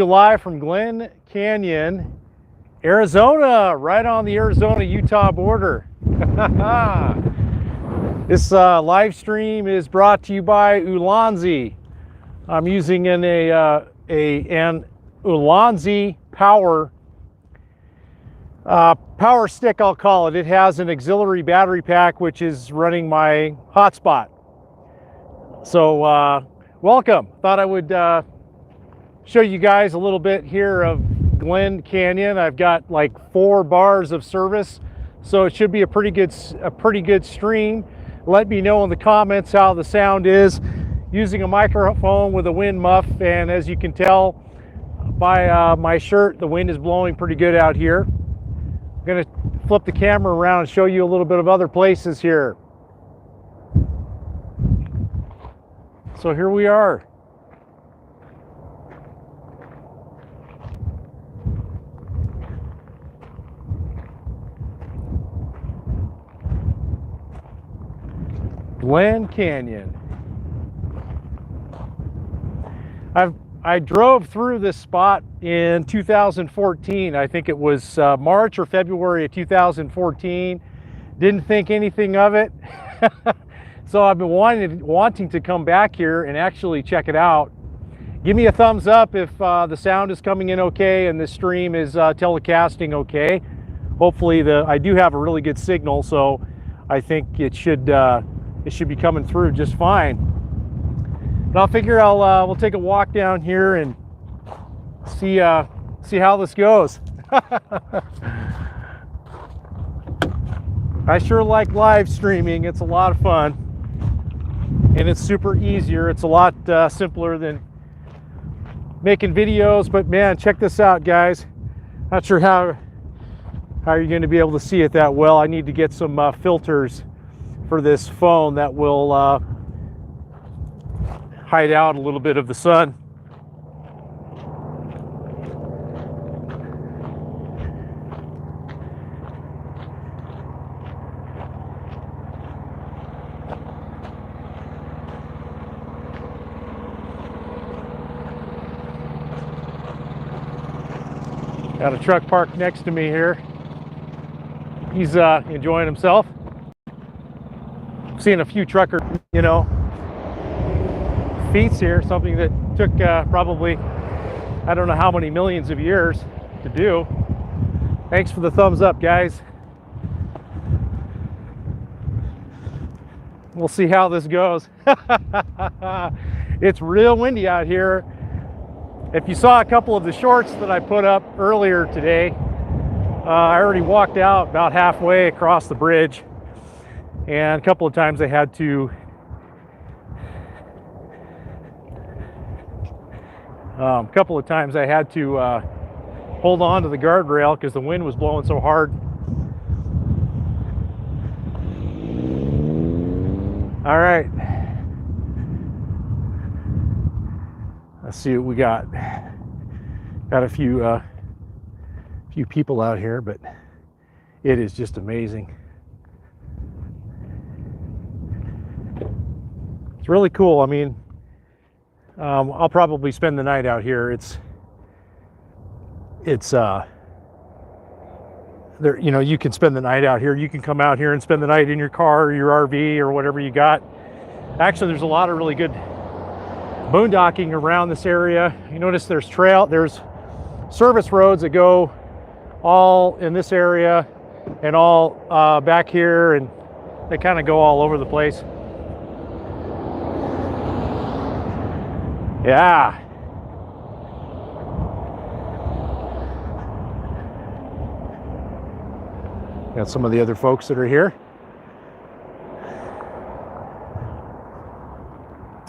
Live from Glen Canyon, Arizona, right on the Arizona-Utah border. This live stream is brought to you by Ulanzi. I'm using an Ulanzi power stick, I'll call it. It has an auxiliary battery pack which is running my hotspot. So welcome. Thought I would show you guys a little bit here of Glen Canyon. I've got like 4 bars of service, so it should be a pretty good stream. Let me know in the comments how the sound is. Using a microphone with a wind muff, and as you can tell by my shirt, the wind is blowing pretty good out here. I'm going to flip the camera around and show you a little bit of other places here. So here we are. Glen Canyon. I drove through this spot in 2014. I think it was March or February of 2014. Didn't think anything of it. So I've been wanting to come back here and actually check it out. Give me a thumbs up if the sound is coming in okay and the stream is telecasting okay. Hopefully I do have a really good signal, so I think it should be coming through just fine. But I'll figure we'll take a walk down here and see how this goes. I sure like live streaming. It's a lot of fun, and it's super easier. It's a lot simpler than making videos. But man, check this out, guys. Not sure how you're going to be able to see it that well. I need to get some filters for this phone that will hide out a little bit of the sun. Got a truck parked next to me here. He's enjoying himself. Seeing a few trucker, feats here, something that took probably, I don't know how many millions of years to do. Thanks for the thumbs up, guys. We'll see how this goes. It's real windy out here. If you saw a couple of the shorts that I put up earlier today, I already walked out about halfway across the bridge, and a couple of times I had to hold on to the guardrail because the wind was blowing so hard. All right, let's see what we got. Got a few people out here, but it is just amazing. It's really cool. I mean, I'll probably spend the night out here. There, you can spend the night out here. You can come out here and spend the night in your car or your RV or whatever you got. Actually, there's a lot of really good boondocking around this area. You notice there's service roads that go all in this area and all back here, and they kind of go all over the place. Yeah. Got some of the other folks that are here.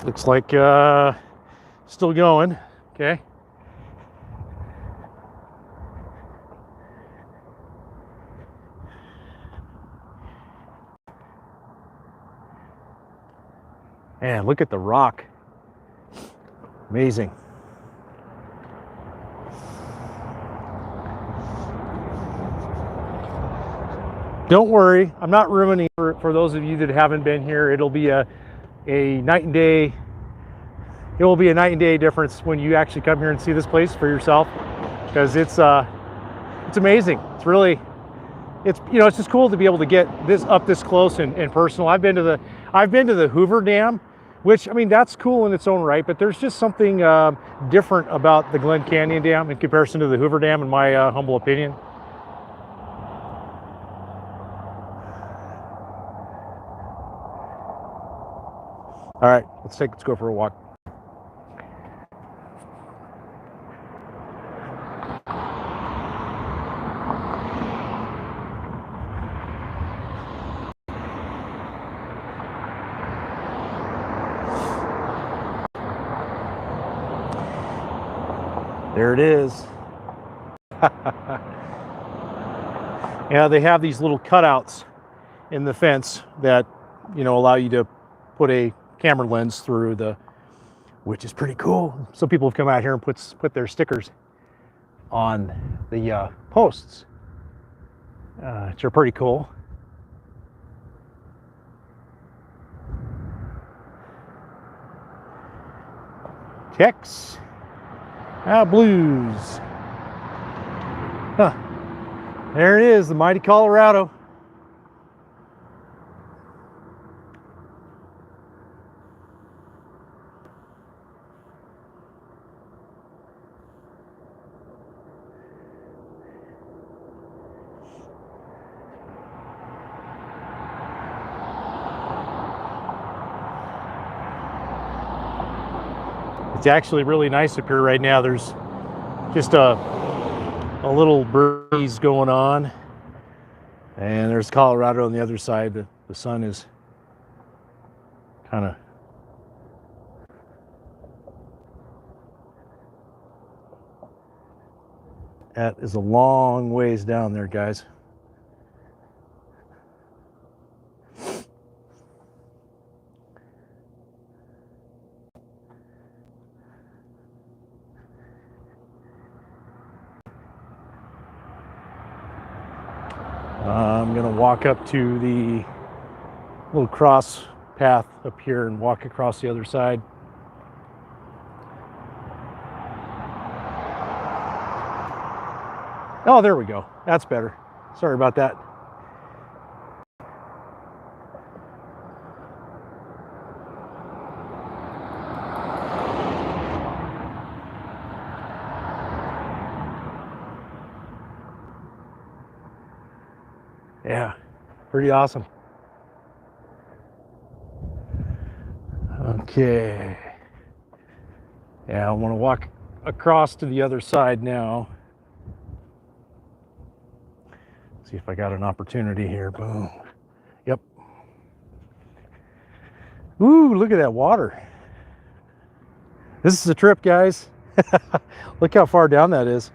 Looks like still going. Okay. Man, look at the rock. Amazing. Don't worry, I'm not ruining for those of you that haven't been here. It'll be a night and day it will be a night and day difference when you actually come here and see this place for yourself, because it's amazing. It's really, it's just cool to be able to get this up this close and personal. I've been to the Hoover Dam, which, I mean, that's cool in its own right, but there's just something different about the Glen Canyon Dam in comparison to the Hoover Dam, in my humble opinion. All right, let's go for a walk. There it is. Yeah, they have these little cutouts in the fence that, allow you to put a camera lens through which is pretty cool. Some people have come out here and put their stickers on the posts, which are pretty cool. Tex Blues. Huh. There it is, the mighty Colorado. It's actually really nice up here right now. There's just a little breeze going on, and there's Colorado on the other side. The sun is kind of that is a long ways down there, guys. I'm going to walk up to the little cross path up here and walk across the other side. Oh, there we go. That's better. Sorry about that. Yeah, pretty awesome. Okay. Yeah, I want to walk across to the other side now. See if I got an opportunity here. Boom. Yep. Ooh, look at that water. This is a trip, guys. Look how far down that is.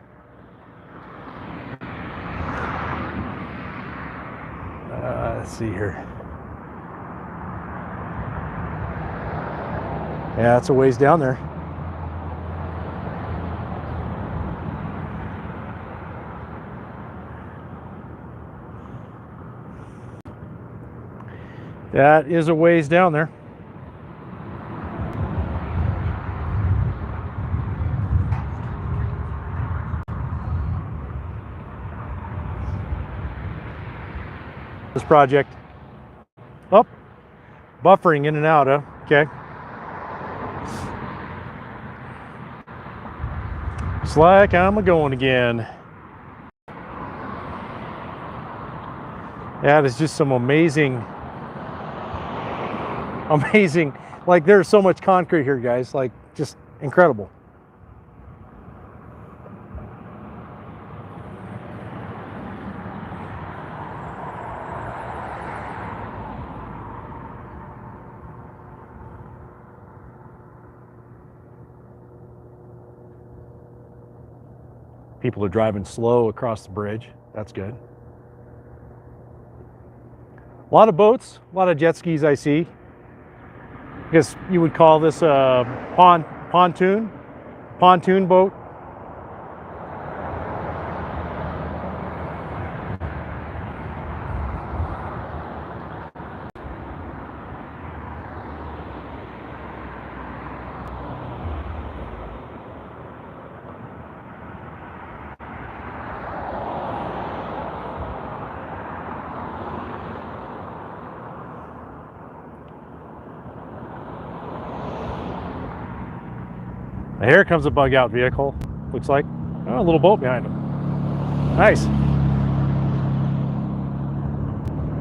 Let's see here. Yeah, it's a ways down there. That is a ways down there. This project. Oh, buffering in and out, huh? Okay. It's like I'm a-going again. That is just some amazing, like there's so much concrete here, guys, like just incredible. People are driving slow across the bridge. That's good. A lot of boats, a lot of jet skis I see. I guess you would call this a pontoon boat. Here comes a bug out vehicle, looks like. Oh, a little boat behind him. Nice.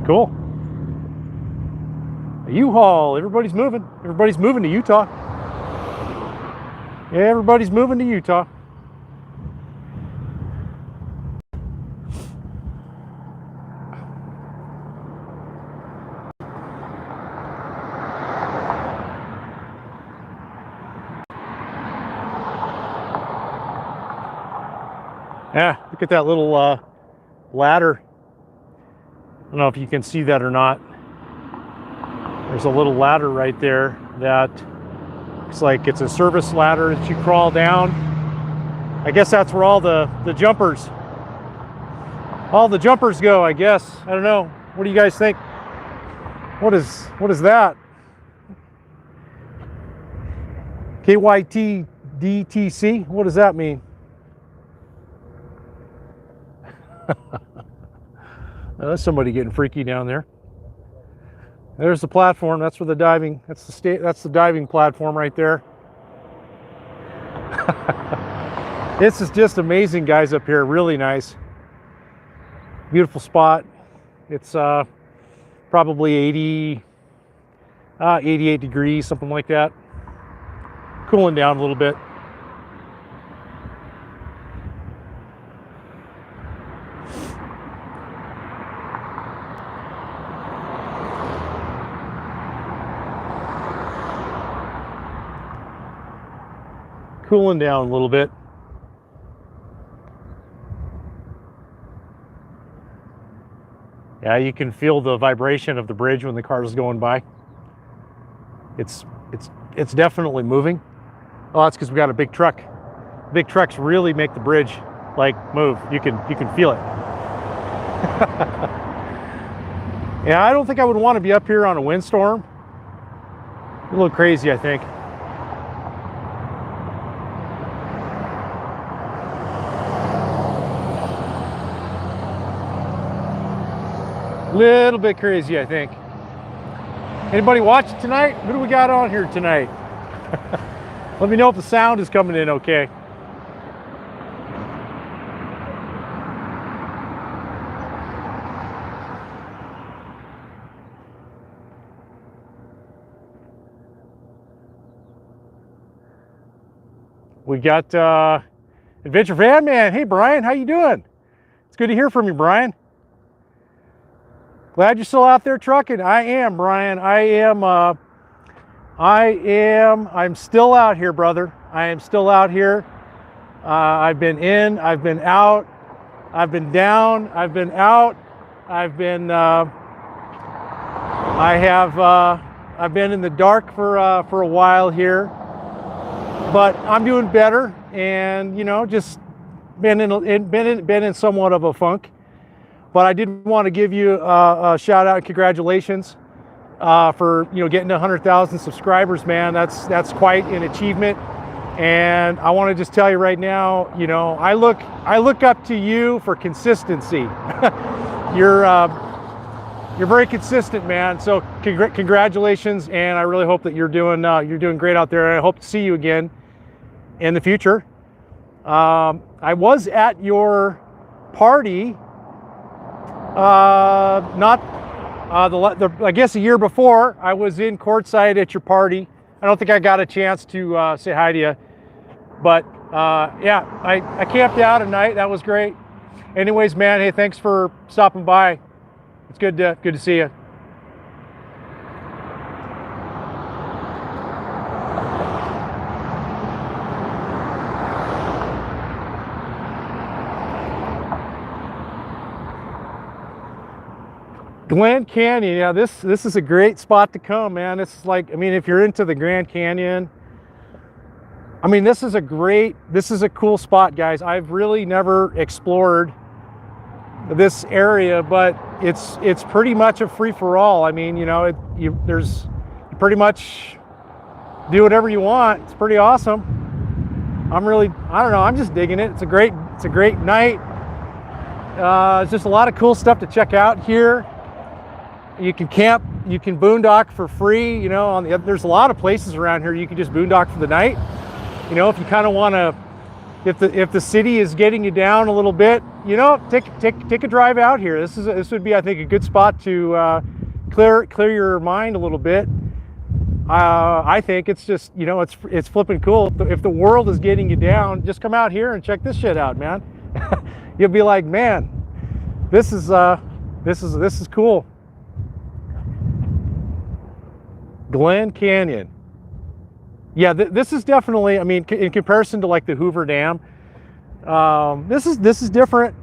Cool. A U-Haul, everybody's moving. Everybody's moving to Utah. Yeah, everybody's moving to Utah. Yeah, look at that little ladder. I don't know if you can see that or not. There's a little ladder right there that looks like it's a service ladder that you crawl down. I guess that's where all the jumpers go, I guess. I don't know. What do you guys think? What is that? KYTDTC? What does that mean? There's somebody getting freaky down there. There's the platform. That's where the diving. That's the diving platform right there. This is just amazing, guys, up here. Really nice, beautiful spot. It's probably 88 degrees, something like that. Cooling down a little bit. Cooling down a little bit. Yeah, you can feel the vibration of the bridge when the car is going by. It's definitely moving. Oh, that's because we got a big truck. Big trucks really make the bridge like move. You can feel it. Yeah, I don't think I would want to be up here on a windstorm. A little crazy, I think. Little bit crazy, I think. Anybody watching tonight? What do we got on here tonight? Let me know if the sound is coming in okay. We got Adventure Van Man. Hey, Brian, how you doing? It's good to hear from you, Brian. Glad you're still out there trucking. I am, Brian. I'm still out here, brother. I am still out here. I've been in, I've been out, I've been down, I've been out, I've been in the dark for a while here, but I'm doing better, and just been in somewhat of a funk. But I did want to give you a shout out and congratulations for getting to 100,000 subscribers, man. That's quite an achievement. And I want to just tell you right now, I look up to you for consistency. You're very consistent, man. So congratulations, and I really hope that you're doing great out there. And I hope to see you again in the future. I was at your party. I guess a year before, I was in courtside at your party. I don't think I got a chance to say hi to you, but yeah, I camped out at night. That was great. Anyways, man, hey, thanks for stopping by. It's good to see you. Glen Canyon, yeah, this is a great spot to come, man. It's like, if you're into the Grand Canyon, this is a cool spot, guys. I've really never explored this area, but it's pretty much a free-for-all. You pretty much do whatever you want. It's pretty awesome. I don't know, I'm just digging it. It's a great night. It's just a lot of cool stuff to check out here. You can camp, you can boondock for free, there's a lot of places around here you can just boondock for the night. You know, if you kind of want to, if the city is getting you down a little bit, you know, take a drive out here. This would be, I think, a good spot to clear your mind a little bit. I think it's just, you know, it's flipping cool. If the world is getting you down, just come out here and check this shit out, man. You'll be like, man, this is cool. Glen Canyon. Yeah, this is definitely, I mean, in comparison to like the Hoover Dam, this is different.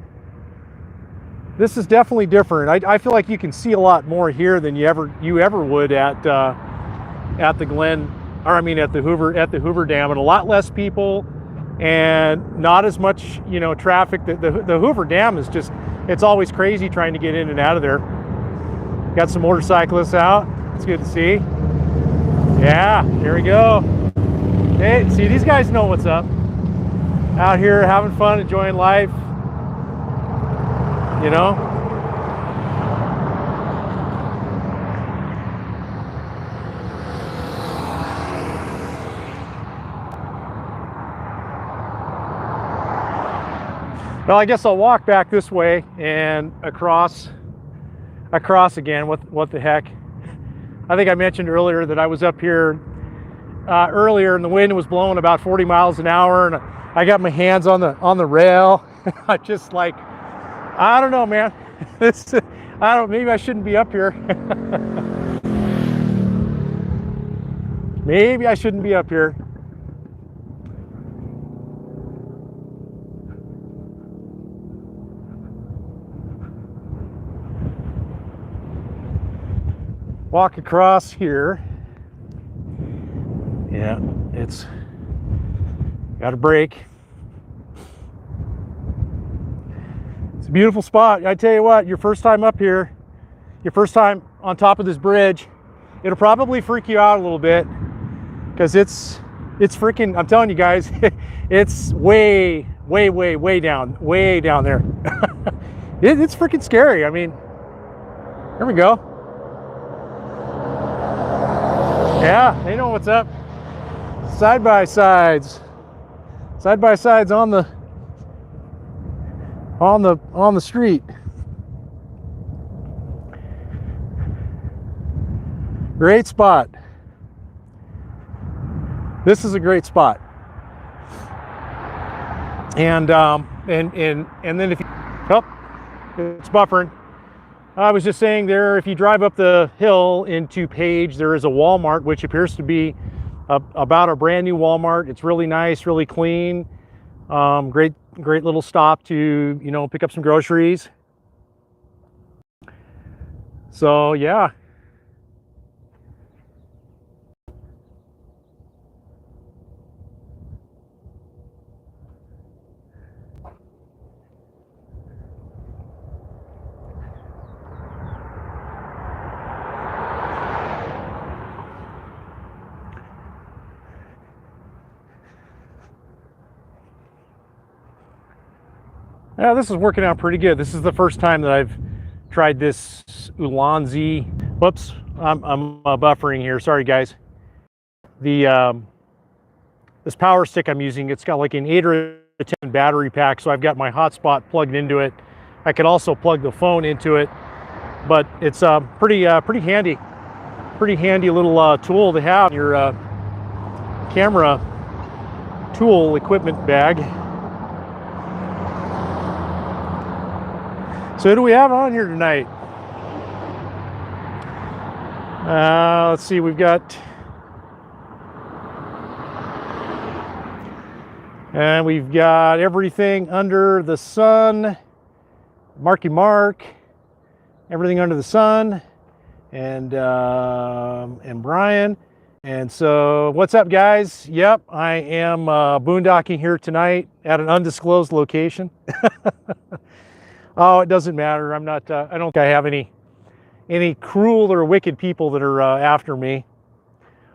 This is definitely different. I feel like you can see a lot more here than you ever would at the Glen, or I mean at the Hoover Dam, and a lot less people and not as much, you know, traffic. The Hoover Dam is just, it's always crazy trying to get in and out of there. Got some motorcyclists out. It's good to see. Yeah, here we go. Hey, see, these guys know what's up. Out here having fun, enjoying life. You know? Well, I guess I'll walk back this way and across again. What the heck? I think I mentioned earlier that I was up here earlier and the wind was blowing about 40 miles an hour, and I got my hands on the rail. I just like, I don't know, man. Maybe I shouldn't be up here. Maybe I shouldn't be up here. Walk across here. Yeah, it's got a break. It's a beautiful spot. I tell you what, your first time up here, your first time on top of this bridge, it'll probably freak you out a little bit because it's freaking, I'm telling you guys, it's way down there. It's freaking scary. I mean, here we go. Yeah, they know what's up. Side by sides on the street. Great spot. This is a great spot. And then if you, oh, it's buffering. I was just saying there, if you drive up the hill into Page, there is a Walmart, which appears to be about a brand new Walmart. It's really nice, really clean. Great little stop to, you know, pick up some groceries. So yeah. Yeah, this is working out pretty good. This is the first time that I've tried this Ulanzi. Whoops, I'm buffering here. Sorry, guys. The this power stick I'm using, it's got like an 8 or 10 battery pack, so I've got my hotspot plugged into it. I could also plug the phone into it, but it's pretty handy little tool to have in your camera tool equipment bag. So who do we have on here tonight? Let's see, we've got everything under the sun. Marky Mark, everything under the sun, and Brian. And so, what's up, guys? Yep, I am boondocking here tonight at an undisclosed location. Oh, it doesn't matter. I'm not. I don't think I have any cruel or wicked people that are after me.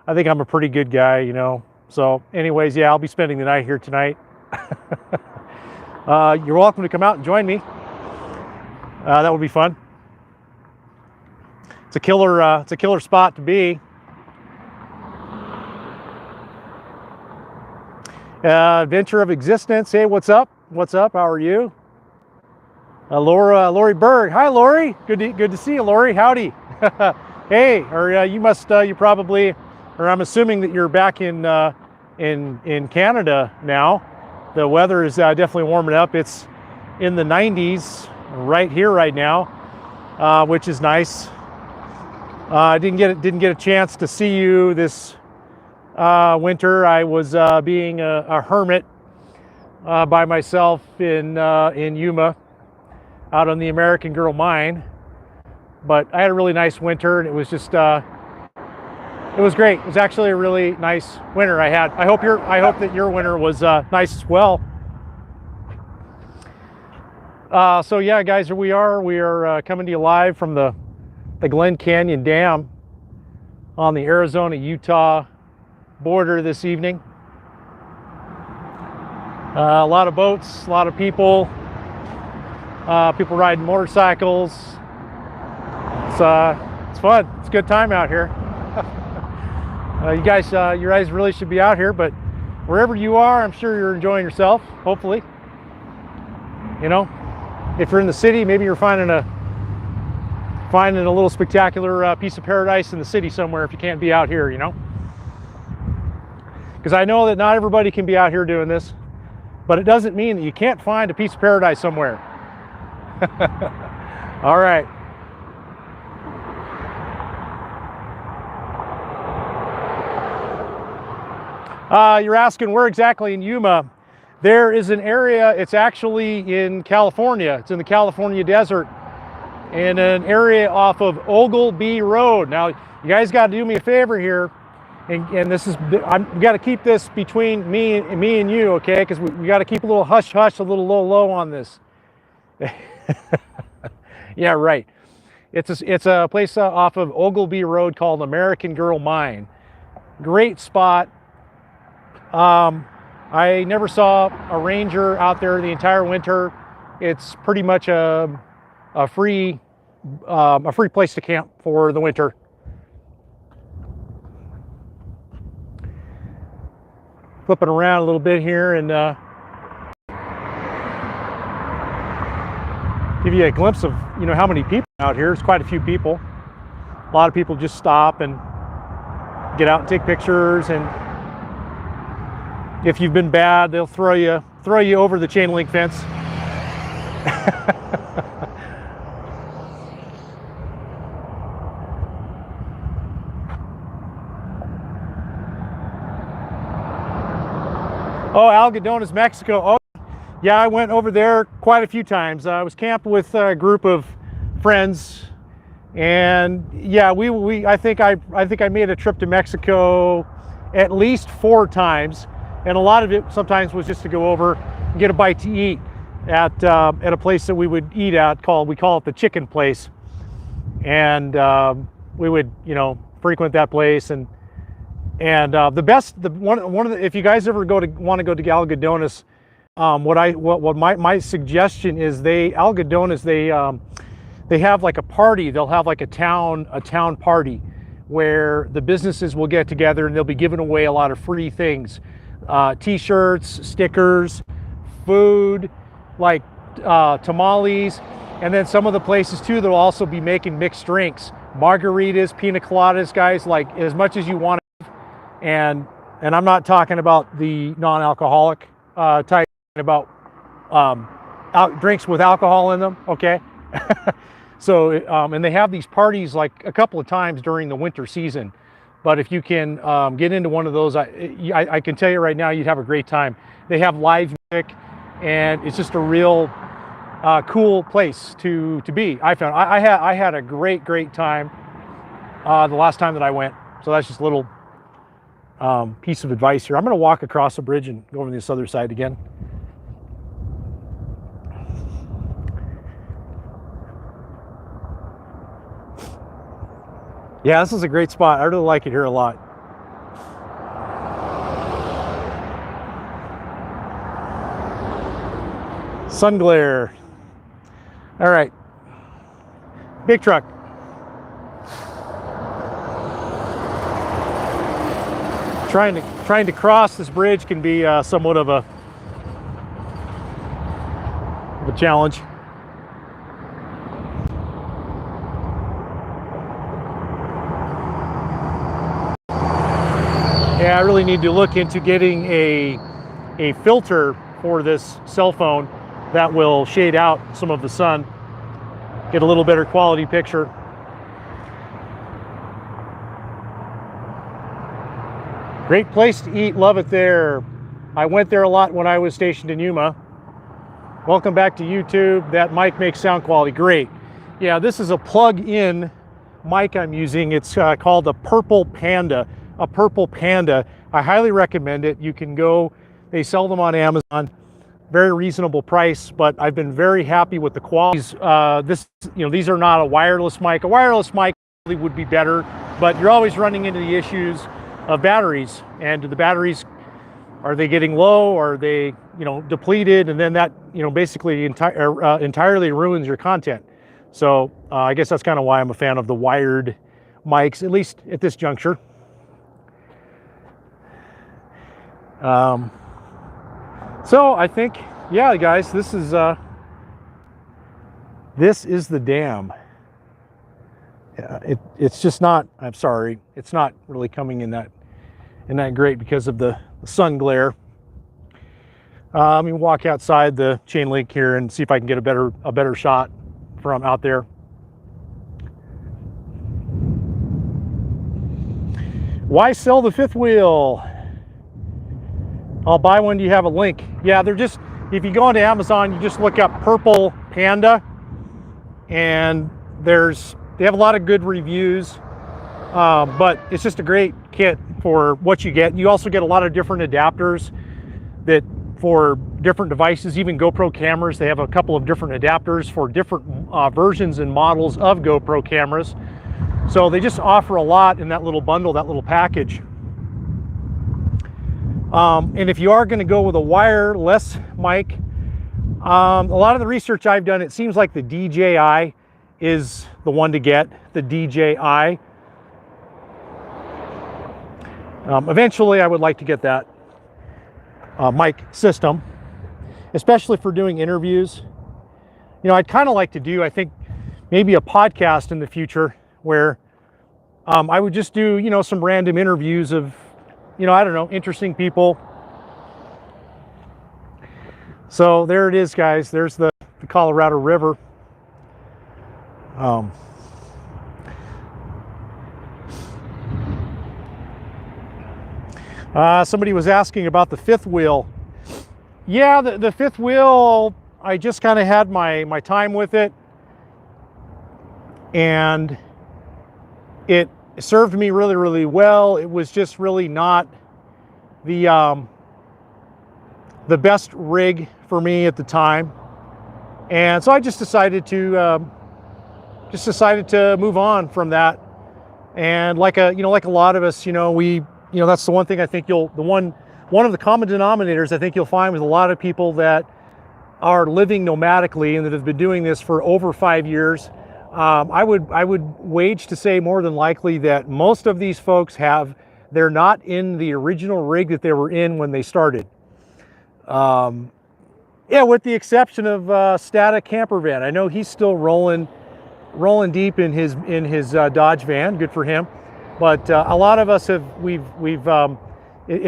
I think I'm a pretty good guy, you know. So, anyways, yeah, I'll be spending the night here tonight. You're welcome to come out and join me. That would be fun. It's a killer spot to be. Adventure of Existence. Hey, what's up? What's up? How are you? Lori Berg. Hi, Lori. Good to see you, Lori. Howdy. Hey, or you probably, or I'm assuming that you're back in Canada now. The weather is definitely warming up. It's in the 90s right here right now, which is nice. I didn't get a chance to see you this winter. I was being a hermit by myself in Yuma, out on the American Girl mine. But I had a really nice winter, and it was just it was great. It was actually a really nice winter I had. I hope that your winter was nice as well. So yeah, guys, here we are. We are coming to you live from the Glen Canyon Dam on the Arizona-Utah border this evening. A lot of boats, a lot of people, people riding motorcycles. It's fun. It's a good time out here. You guys really should be out here, but wherever you are, I'm sure you're enjoying yourself, hopefully. You know, if you're in the city, maybe you're finding a little spectacular piece of paradise in the city somewhere if you can't be out here, you know. Because I know that not everybody can be out here doing this, but it doesn't mean that you can't find a piece of paradise somewhere. All right. You're asking where exactly in Yuma. There is an area, it's actually in California. It's in the California desert, in an area off of Oglebay Road. Now, you guys got to do me a favor here, and this is, we got to keep this between me and you, okay? Because we got to keep a little hush hush, a little low on this. Yeah, right. It's a place off of Oglebay Road called American Girl Mine. Great spot. I never saw a ranger out there the entire winter. It's pretty much a free place to camp for the winter. Flipping around a little bit here and give you a glimpse of how many people out here. There's quite a few people. A lot of people just stop and get out and take pictures, and if you've been bad, they'll throw you over the chain link fence. Oh, Algodones, Mexico. Oh, yeah, I went over there quite a few times. I was camped with a group of friends, and yeah, I think I made a trip to Mexico at least 4 times. And a lot of it sometimes was just to go over and get a bite to eat at a place that we would eat at we call it the chicken place. And we would, frequent that place. And if you guys ever want to go to Algodones, my suggestion is Algodones, they have like a party. They'll have like a town party where the businesses will get together and they'll be giving away a lot of free things. T-shirts, stickers, food, like tamales, and then some of the places too, they'll also be making mixed drinks, margaritas, pina coladas, guys, like as much as you want. And I'm not talking about the non-alcoholic type, about drinks with alcohol in them, okay? So, and they have these parties like a couple of times during the winter season. But if you can get into one of those, I can tell you right now, you'd have a great time. They have live music, and it's just a real cool place to be. I found I had a great time the last time that I went. So that's just a little piece of advice here. I'm going to walk across the bridge and go over this other side again. Yeah, this is a great spot. I really like it here a lot. Sun glare. All right. Big truck. Trying to cross this bridge can be somewhat of a challenge. Yeah, I really need to look into getting a filter for this cell phone that will shade out some of the sun, get a little better quality picture. Great place to eat, love it there. I went there a lot when I was stationed in Yuma. Welcome back to YouTube. That mic makes sound quality great. Yeah, this is a plug-in mic I'm using. It's called a Purple Panda. A Purple Panda. I highly recommend it. You can go, they sell them on Amazon. Very reasonable price, but I've been very happy with the quality. These are not a wireless mic. A wireless mic would be better, but you're always running into the issues of batteries. And the batteries, are they getting low? Are they, depleted? And then that, basically entirely ruins your content. So I guess that's kind of why I'm a fan of the wired mics, at least at this juncture. So I think, yeah, guys, this is the dam. Yeah, it's just not. I'm sorry, it's not really coming in that great because of the sun glare. Let me walk outside the chain link here and see if I can get a better shot from out there. Why sell the fifth wheel? I'll buy one. Do you have a link? Yeah, they're just, if you go onto Amazon, you just look up Purple Panda, and they have a lot of good reviews, but it's just a great kit for what you get. You also get a lot of different adapters that for different devices, even GoPro cameras. They have a couple of different adapters for different versions and models of GoPro cameras. So they just offer a lot in that little bundle, that little package. And if you are going to go with a wireless mic, a lot of the research I've done, it seems like the DJI is the one to get, the DJI. Eventually, I would like to get that mic system, especially for doing interviews. I'd kind of like to do, I think, maybe a podcast in the future where I would just do, some random interviews of, I don't know, interesting people. So there it is, guys. There's the Colorado River. Somebody was asking about the fifth wheel. Yeah, the fifth wheel, I just kind of had my time with it, and it served me really, really well. It was just really not the best rig for me at the time, and so I just decided to move on from that. And like a lot of us, that's the one thing I think one of the common denominators I think you'll find with a lot of people that are living nomadically and that have been doing this for over 5 years. I would wage to say more than likely that most of these folks they're not in the original rig that they were in when they started. Yeah, with the exception of Static Camper Van. I know he's still rolling deep in his Dodge van. Good for him. But a lot of us it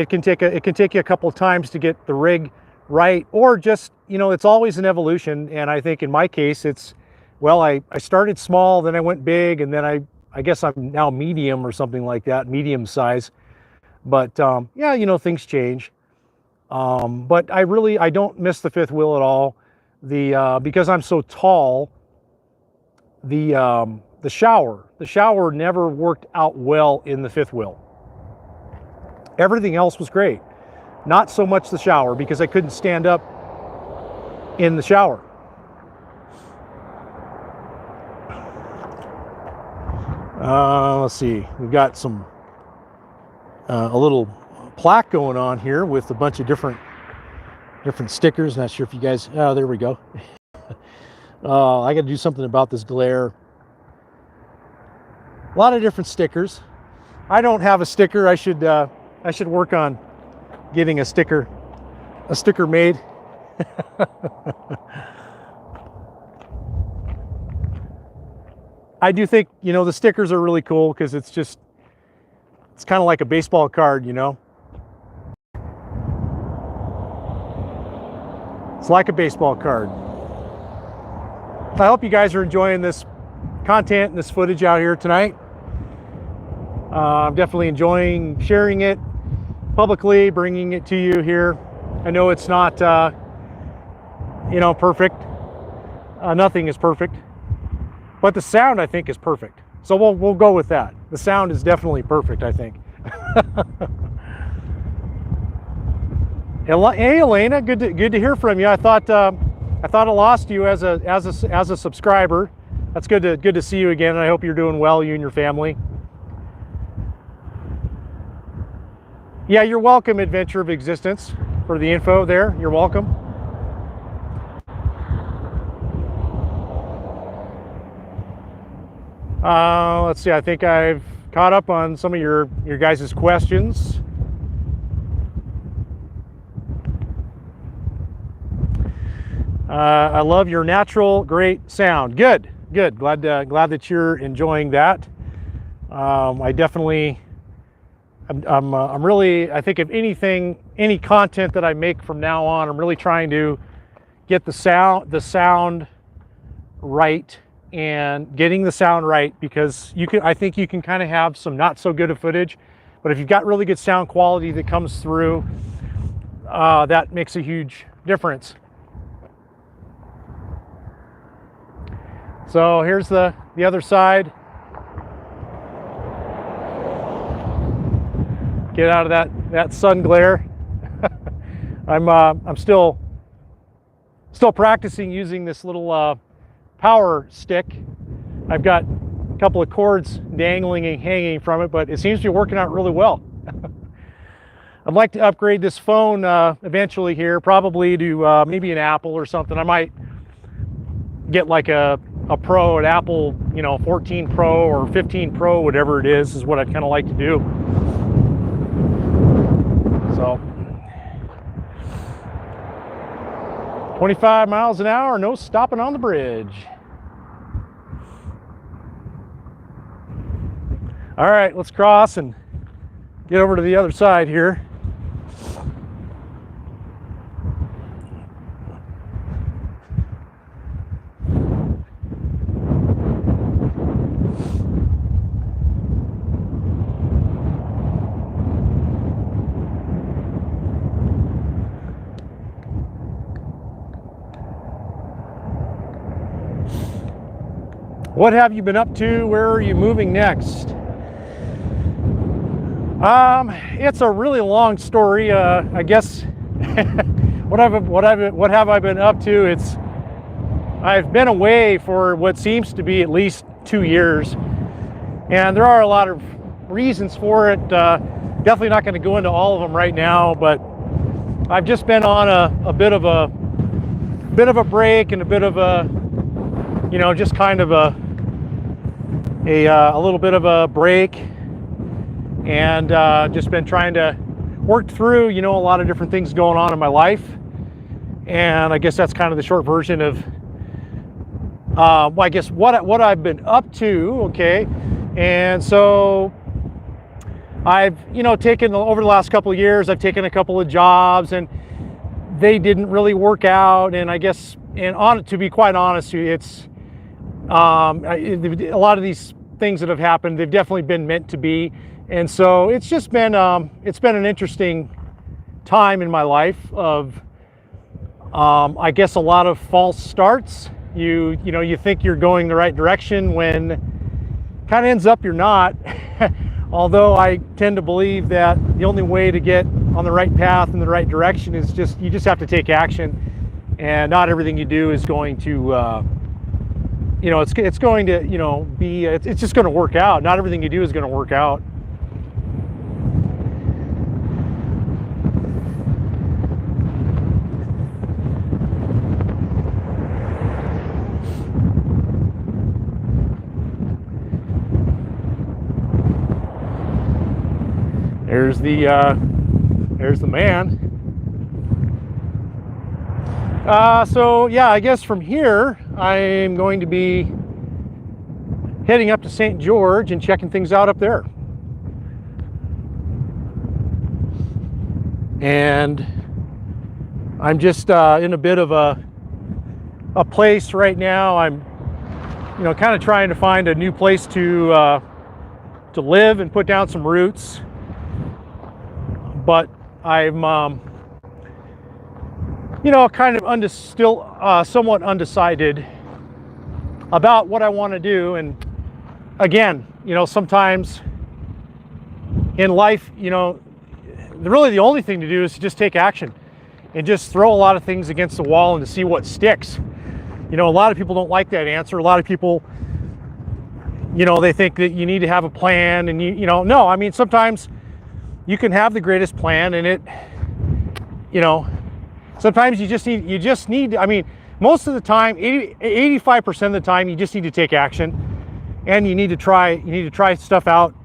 can take you a couple of times to get the rig right, or just it's always an evolution. And I think in my case I started small, then I went big, and then I guess I'm now medium or something like that, medium size. But yeah, things change. But I don't miss the fifth wheel at all. Because I'm so tall, the shower never worked out well in the fifth wheel. Everything else was great. Not so much the shower, because I couldn't stand up in the shower. Let's see, we've got a little plaque going on here with a bunch of different stickers. Not sure if you guys, oh, there we go. I got to do something about this glare. A lot of different stickers. I don't have a sticker. I should I should work on getting a sticker made. I do think, you know, the stickers are really cool because it's kind of like a baseball card, you know. It's like a baseball card. I hope you guys are enjoying this content and this footage out here tonight. I'm definitely enjoying sharing it publicly, bringing it to you here. I know it's not, you know, perfect. Nothing is perfect, but the sound I think is perfect. So we'll go with that. The sound is definitely perfect, I think. Hey, Elena, good to hear from you. I thought I lost you as a subscriber. That's good to see you again, and I hope you're doing well, you and your family. Yeah, you're welcome, Adventure of Existence, for the info there. You're welcome. Let's see. I think I've caught up on some of your guys' questions. I love your natural, great sound. Good. Glad that you're enjoying that. I definitely, I'm really, I think if anything, any content that I make from now on, I'm really trying to get the sound right, and getting the sound right, because I think you can kind of have some not so good of footage, but if you've got really good sound quality that comes through, that makes a huge difference. So here's the other side. Get out of that sun glare. I'm still practicing using this little power stick. I've got a couple of cords dangling and hanging from it, but it seems to be working out really well. I'd like to upgrade this phone eventually here, probably to maybe an Apple or something. I might get like a Pro, an Apple, you know, 14 Pro or 15 Pro, whatever it is what I'd kind of like to do. So 25 miles an hour, no stopping on the bridge. All right, let's cross and get over to the other side here. What have you been up to? Where are you moving next? It's a really long story. I guess what have I been up to? I've been away for what seems to be at least 2 years, and there are a lot of reasons for it. Definitely not going to go into all of them right now, but I've just been on a bit of a break, and a bit of a, you know, just kind of a little bit of a break, and just been trying to work through, you know, a lot of different things going on in my life. And I guess that's kind of the short version of well, I guess what I've been up to. Okay, and so I've, you know, taken over the last couple of years, I've taken a couple of jobs, and they didn't really work out. And I guess, to be quite honest, it's a lot of these things that have happened, they've definitely been meant to be. And so it's just been an interesting time in my life of I guess a lot of false starts. You know, you think you're going the right direction when kind of ends up you're not. Although I tend to believe that the only way to get on the right path in the right direction is you just have to take action, and not everything you do is going to you know, it's going to, you know, be, it's just going to work out. Not everything you do is going to work out. there's the man. So yeah, I guess from here I'm going to be heading up to St. George and checking things out up there. And I'm just in a bit of a place right now. I'm, kind of trying to find a new place to live and put down some roots. But I'm, kind of still somewhat undecided about what I want to do. And again, sometimes in life, really the only thing to do is to just take action and just throw a lot of things against the wall and to see what sticks. A lot of people don't like that answer. A lot of people, they think that you need to have a plan, and no, I mean, sometimes you can have the greatest plan, and it, sometimes you just need, I mean, most of the time, 85% of the time, you just need to take action, and you need to try stuff out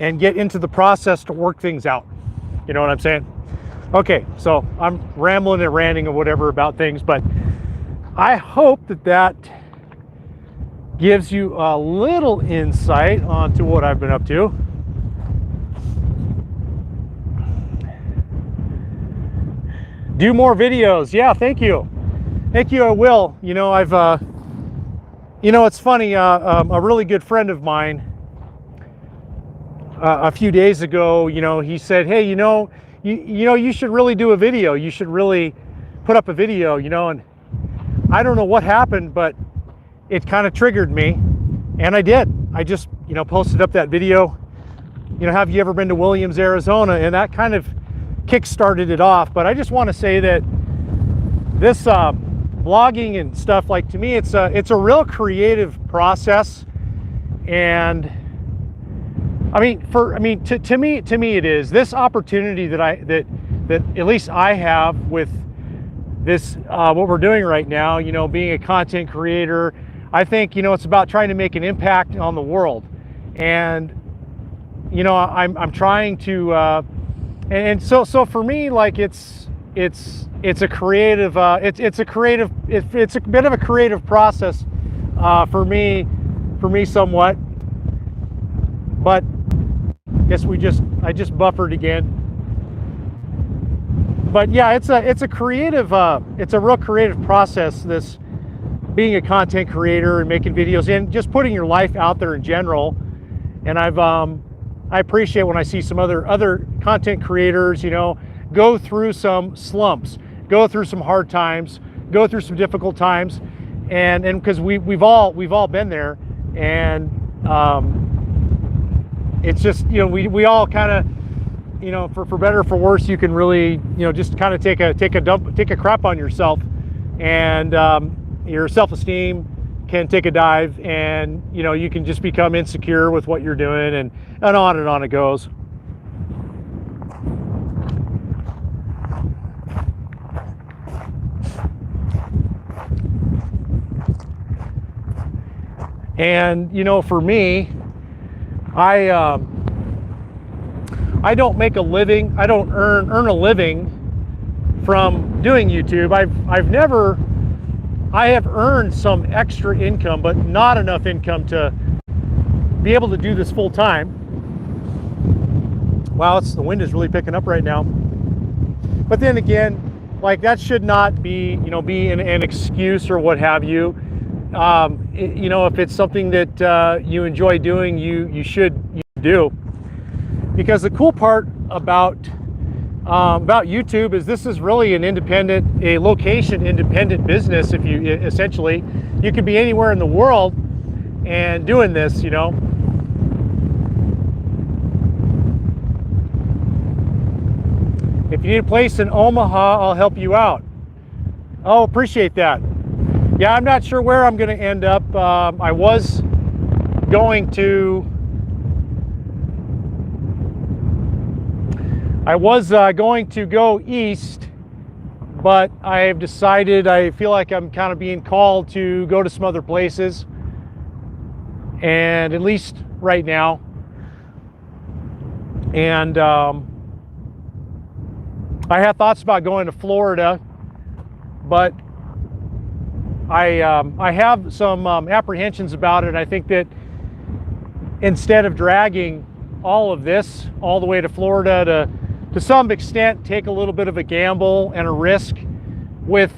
and get into the process to work things out. You know what I'm saying? Okay, so I'm rambling and ranting or whatever about things, but I hope that gives you a little insight onto what I've been up to. Do more videos. Yeah, thank you. Thank you, I will. I've, it's funny, a really good friend of mine, a few days ago, he said, hey, you should really do a video. You should really put up a video, and I don't know what happened, but it kind of triggered me, and I did. I just, posted up that video. Have you ever been to Williams, Arizona? And that kind of kick-started it off. But I just want to say that this vlogging and stuff, like, to me, it's a real creative process. And I mean, to me it is. This opportunity that at least I have with this, what we're doing right now, being a content creator, I think, it's about trying to make an impact on the world. And, I'm trying to, and so for me, like, it's a creative, it's a bit of a creative process, for me somewhat. But I just buffered again. But yeah, it's a creative, it's a real creative process, this being a content creator and making videos and just putting your life out there in general. And I appreciate when I see some other content creators, go through some slumps, go through some hard times, go through some difficult times, and because we've all been there. And it's just, we all kind of, for better or for worse, you can really, just kind of take a crap on yourself, and your self-esteem can take a dive, and you can just become insecure with what you're doing, and on it goes. And for me, I don't make a living. I don't earn a living from doing YouTube. I have earned some extra income, but not enough income to be able to do this full time. Wow, the wind is really picking up right now. But then again, like, that should not be, be an excuse or what have you. If it's something that you enjoy doing, you should do. Because the cool part about YouTube is this is really a location independent business. If you essentially, you could be anywhere in the world and doing this, If you need a place in Omaha, I'll help you out. Oh, appreciate that. Yeah, I'm not sure where I'm going to end up. I was going to go east, but I have decided, I feel like I'm kind of being called to go to some other places. And at least right now, And I had thoughts about going to Florida, but I have some apprehensions about it. I think that instead of dragging all of this all the way to Florida to some extent take a little bit of a gamble and a risk with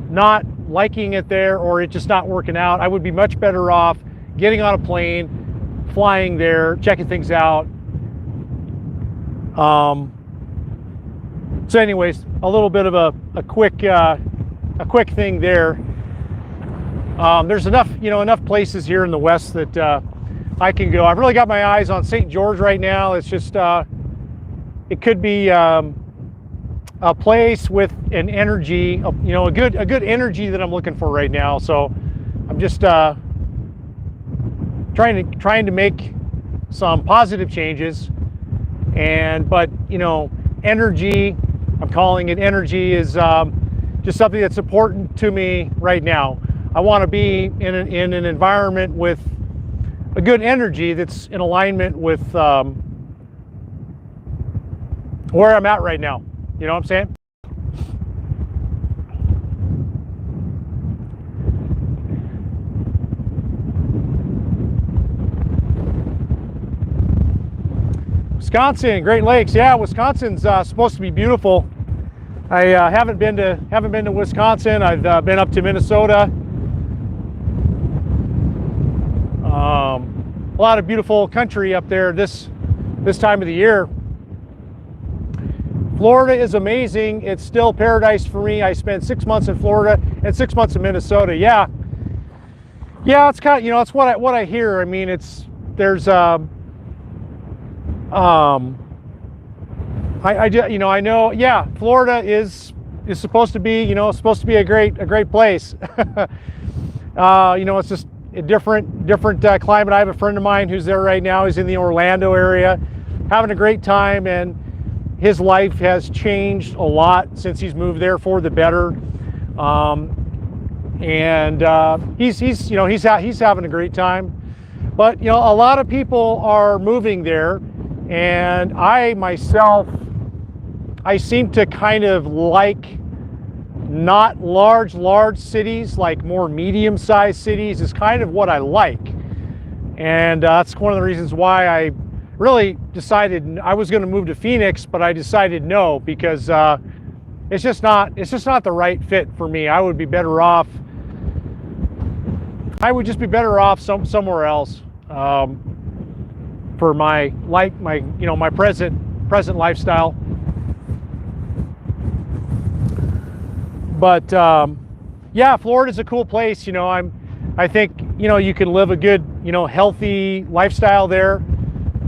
not liking it there or it just not working out, I would be much better off getting on a plane, flying there, checking things out. So anyways, a little bit of a quick thing there. There's enough places here in the West that I can go. I've really got my eyes on St. George right now. It's just it could be a place with an energy, a good energy that I'm looking for right now. So I'm just trying to make some positive changes. But energy, I'm calling it energy, is just something that's important to me right now. I want to be in an environment with a good energy that's in alignment with where I'm at right now. You know what I'm saying? Wisconsin, Great Lakes. Yeah, Wisconsin's supposed to be beautiful. I haven't been to Wisconsin. I've been up to Minnesota. A lot of beautiful country up there this time of the year. Florida is amazing. It's still paradise for me. I spent 6 months in Florida and 6 months in Minnesota. Yeah, it's kind of, it's what I hear. I mean, I know. Yeah, Florida is supposed to be, a great place. It's just a different climate. I have a friend of mine who's there right now. He's in the Orlando area, having a great time, and his life has changed a lot since he's moved there for the better. He's having a great time. But a lot of people are moving there, and I myself, I seem to kind of like not large cities, like more medium-sized cities is kind of what I like. And that's one of the reasons why I really decided I was going to move to Phoenix, but I decided no, because it's just not the right fit for me. I would be better off. I would just be better off somewhere else for my present lifestyle. But yeah, Florida's a cool place. I think you can live a good healthy lifestyle there.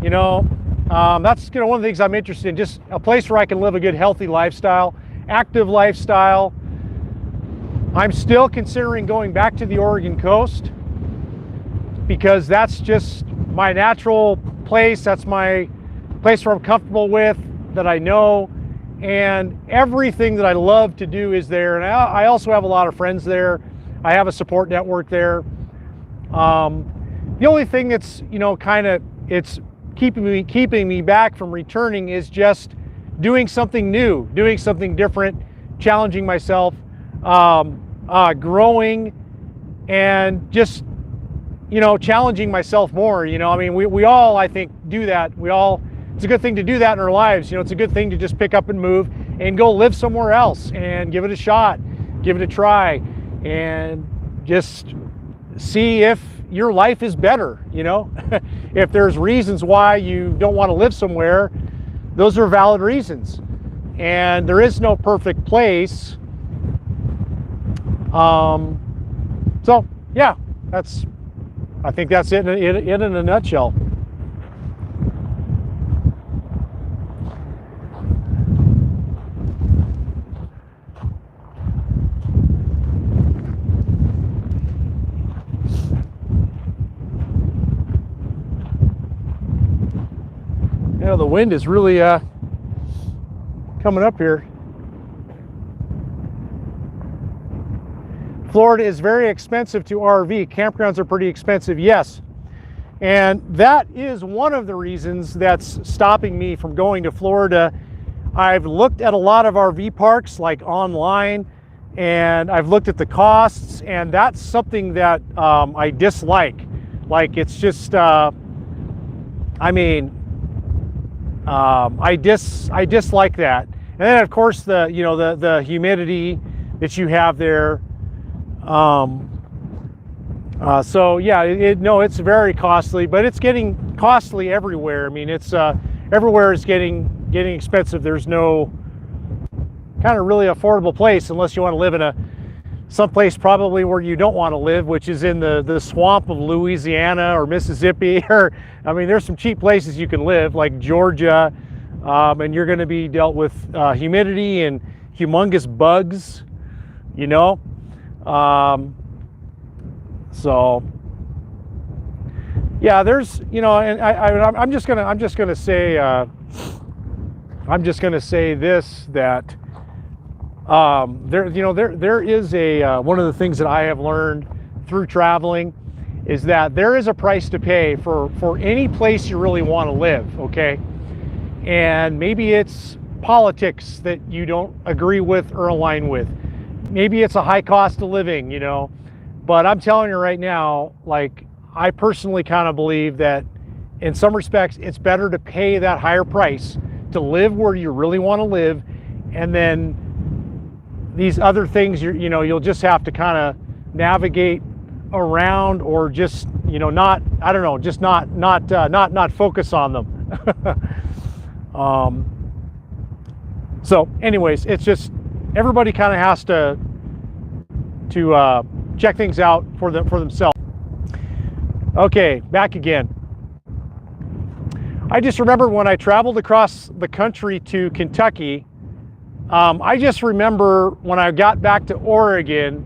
That's one of the things I'm interested in, just a place where I can live a good healthy lifestyle, active lifestyle. I'm still considering going back to the Oregon coast because that's just my natural place. That's my place where I'm comfortable with, that I know, and everything that I love to do is there. And I also have a lot of friends there. I have a support network there. The only thing that's it's keeping me back from returning is just doing something new, doing something different, challenging myself, growing, and just challenging myself more. We all, I think, do that. It's a good thing to do that in our lives. It's a good thing to just pick up and move and go live somewhere else and give it a shot, give it a try, and just see if your life is better. If there's reasons why you don't want to live somewhere, those are valid reasons, and there is no perfect place. So yeah, I think that's it in a nutshell. The wind is really coming up here. Florida is very expensive to RV. Campgrounds are pretty expensive, yes. And that is one of the reasons that's stopping me from going to Florida. I've looked at a lot of RV parks like online, and I've looked at the costs, and that's something that I dislike. Like, it's just, I dislike that. And then of course the humidity that you have there. So yeah, it's very costly, but it's getting costly everywhere. I mean, it's everywhere is getting expensive. There's no kind of really affordable place unless you want to live in someplace probably where you don't want to live, which is in the swamp of Louisiana or Mississippi. Or, I mean, there's some cheap places you can live, like Georgia, and you're going to be dealt with humidity and humongous bugs, you know. So yeah, there's, you know, and I'm just gonna say this, that there is one of the things that I have learned through traveling is that there is a price to pay for any place you really want to live, okay? And maybe it's politics that you don't agree with or align with. Maybe it's a high cost of living, you know. But I'm telling you right now, like, I personally kind of believe that in some respects, it's better to pay that higher price to live where you really want to live. And then these other things, you'll just have to kind of navigate around, or just, not focus on them. So anyways, it's just, everybody kind of has to check things out for themselves. Okay, back again. I just remember when I traveled across the country to Kentucky, I just remember when I got back to Oregon,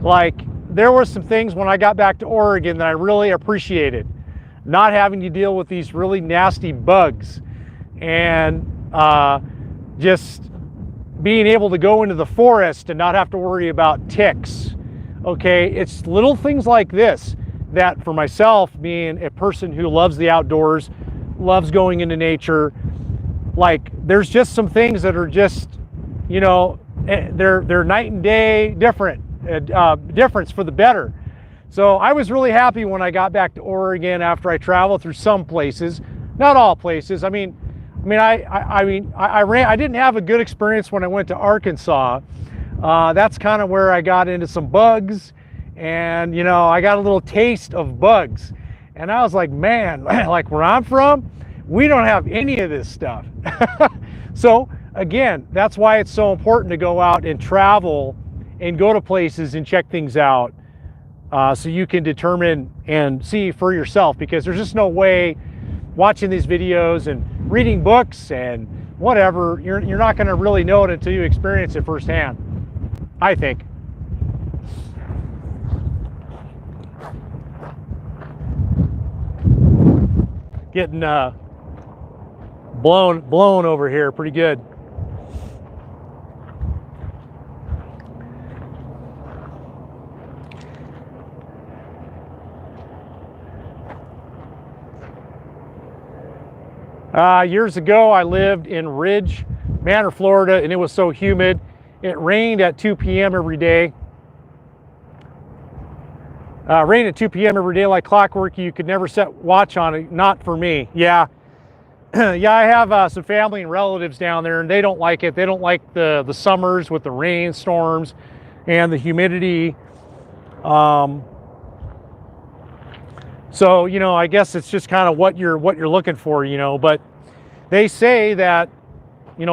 like, there were some things when I got back to Oregon that I really appreciated. Not having to deal with these really nasty bugs, and just being able to go into the forest and not have to worry about ticks. Okay, it's little things like this that, for myself, being a person who loves the outdoors, loves going into nature, like, there's just some things that are just, they're night and day difference for the better. So I was really happy when I got back to Oregon after I traveled through some places, not all places. I didn't have a good experience when I went to Arkansas. That's kind of where I got into some bugs, and I got a little taste of bugs, and I was like, man, like, where I'm from, we don't have any of this stuff. So again, that's why it's so important to go out and travel and go to places and check things out, so you can determine and see for yourself, because there's just no way watching these videos and reading books and whatever, you're not going to really know it until you experience it firsthand, I think. Getting blown over here pretty good. Years ago, I lived in Ridge Manor, Florida, and it was so humid. It rained at 2 p.m. every day. Rained at 2 p.m. every day like clockwork. You could never set watch on it. Not for me. Yeah. Yeah, I have some family and relatives down there, and they don't like it. They don't like the summers with the rainstorms and the humidity. So, I guess it's just kind of what you're looking for, but they say that,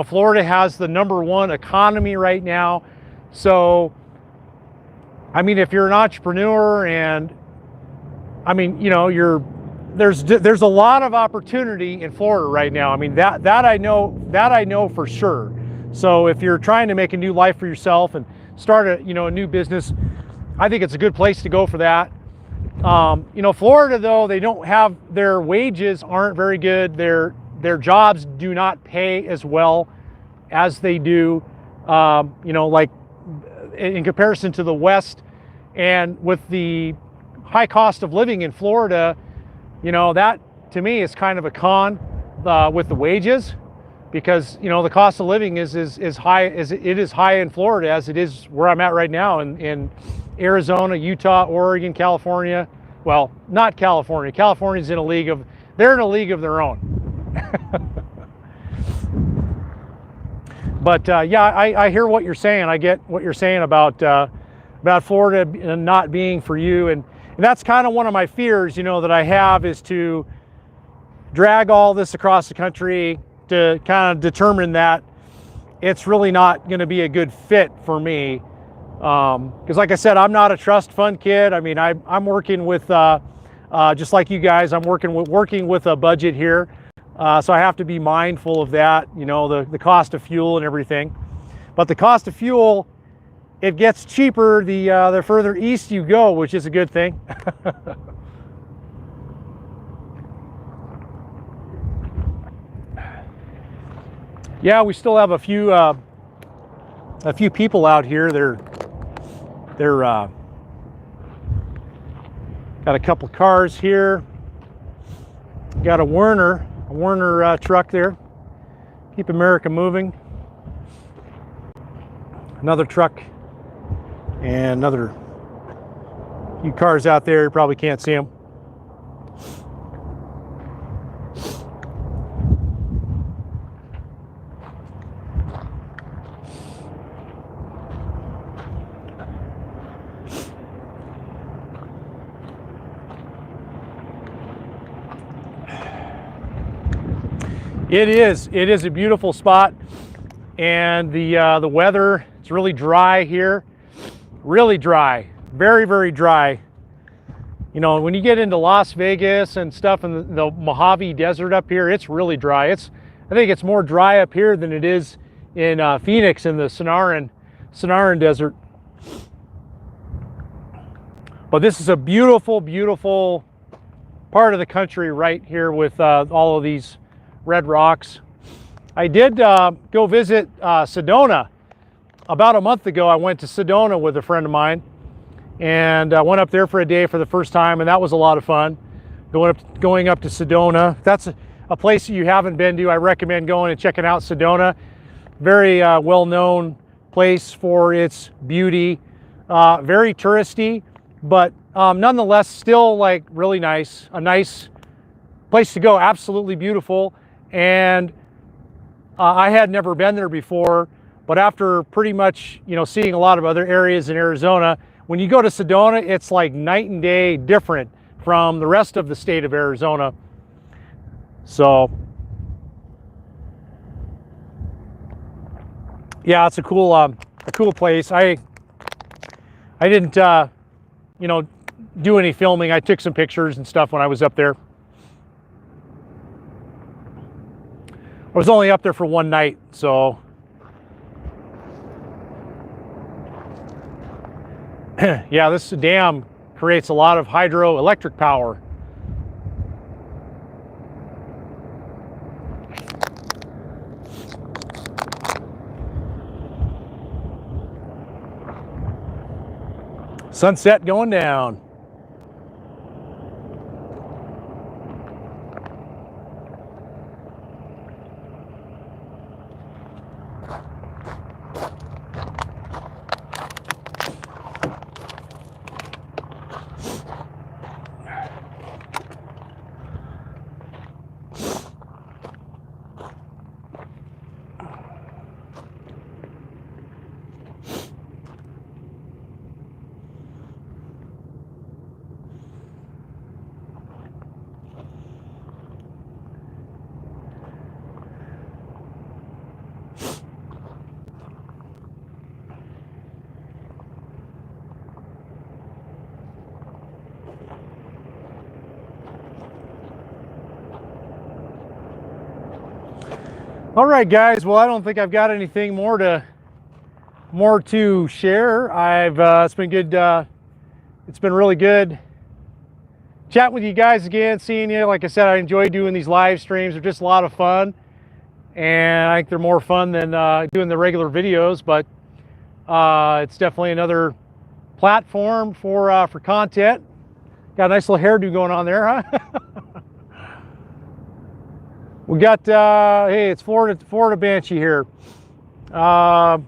Florida has the #1 economy right now. So, I mean, if you're an entrepreneur, and I mean, there's a lot of opportunity in Florida right now. I mean, that I know for sure. So if you're trying to make a new life for yourself and start a new business, I think it's a good place to go for that. Florida, though, they don't have, their wages aren't very good. Their jobs do not pay as well as they do, like in comparison to the West. And with the high cost of living in Florida, you know, that to me is kind of a con with the wages, because, you know, the cost of living is high as it is high in Florida as it is where I'm at right now in Arizona, Utah, Oregon, California. Well, not California. California's in a league of, they're in a league of their own. But yeah, I hear what you're saying. I get what you're saying about Florida not being for you, and that's kind of one of my fears, you know, that I have, is to drag all this across the country to kind of determine that it's really not going to be a good fit for me. Because like I said, I'm not a trust fund kid. I mean, I'm working with, just like you guys, I'm working with a budget here. So I have to be mindful of that, you know, the cost of fuel and everything. But the cost of fuel, it gets cheaper the further east you go, which is a good thing. Yeah, we still have a few people out here. They're got a couple cars here. Got a Werner truck there. Keep America moving. Another truck and another few cars out there. You probably can't see them. It is a beautiful spot, and the weather, it's really dry here, really dry, very, very dry. You know, when you get into Las Vegas and stuff in the Mojave Desert up here, it's really dry. I think it's more dry up here than it is in Phoenix in the Sonoran Desert. But this is a beautiful, beautiful part of the country right here with all of these red rocks. I did go visit Sedona about a month ago. I went to Sedona with a friend of mine, and I went up there for a day for the first time, and that was a lot of fun. Going up to Sedona. If that's a place that you haven't been to, I recommend going and checking out Sedona. Very well-known place for its beauty. Very touristy, but nonetheless still like really nice. A nice place to go. Absolutely beautiful. And I had never been there before, but after pretty much, you know, seeing a lot of other areas in Arizona, when you go to Sedona, it's like night and day different from the rest of the state of Arizona. So yeah, it's a cool place. I didn't you know, do any filming. I took some pictures and stuff when I was up there. I was only up there for one night, so yeah, this dam creates a lot of hydroelectric power. Sunset going down. All right, guys. Well, I don't think I've got anything more to share. It's been good. It's been really good chatting with you guys again, seeing you. Like I said, I enjoy doing these live streams. They're just a lot of fun, and I think they're more fun than doing the regular videos. But it's definitely another platform for content. Got a nice little hairdo going on there, huh? We got, hey, it's Florida Banshee here. Ocala,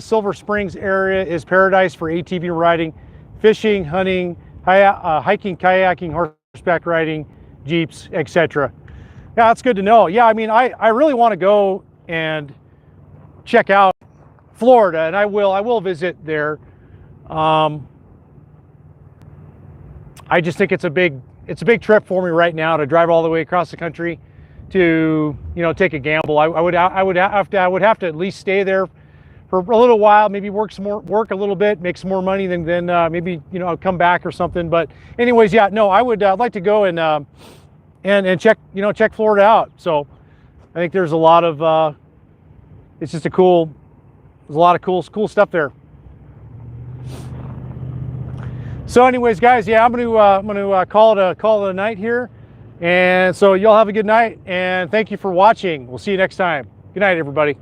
Silver Springs area is paradise for ATV riding, fishing, hunting, hiking, kayaking, horseback riding, jeeps, etc. Yeah, that's good to know. Yeah, I mean, I really want to go and check out Florida, and I will visit there. I just think it's a big trip for me right now to drive all the way across the country to, you know, take a gamble. I would have to at least stay there for a little while, maybe work a little bit, make some more money, then maybe, you know, come back or something. But anyways, yeah, no, I would like to go and check, you know, check Florida out. So I think there's a lot of it's just there's a lot of cool stuff there. So anyways, guys, yeah, I'm gonna call it a night here, and so y'all have a good night, and thank you for watching. We'll see you next time. Good night, everybody.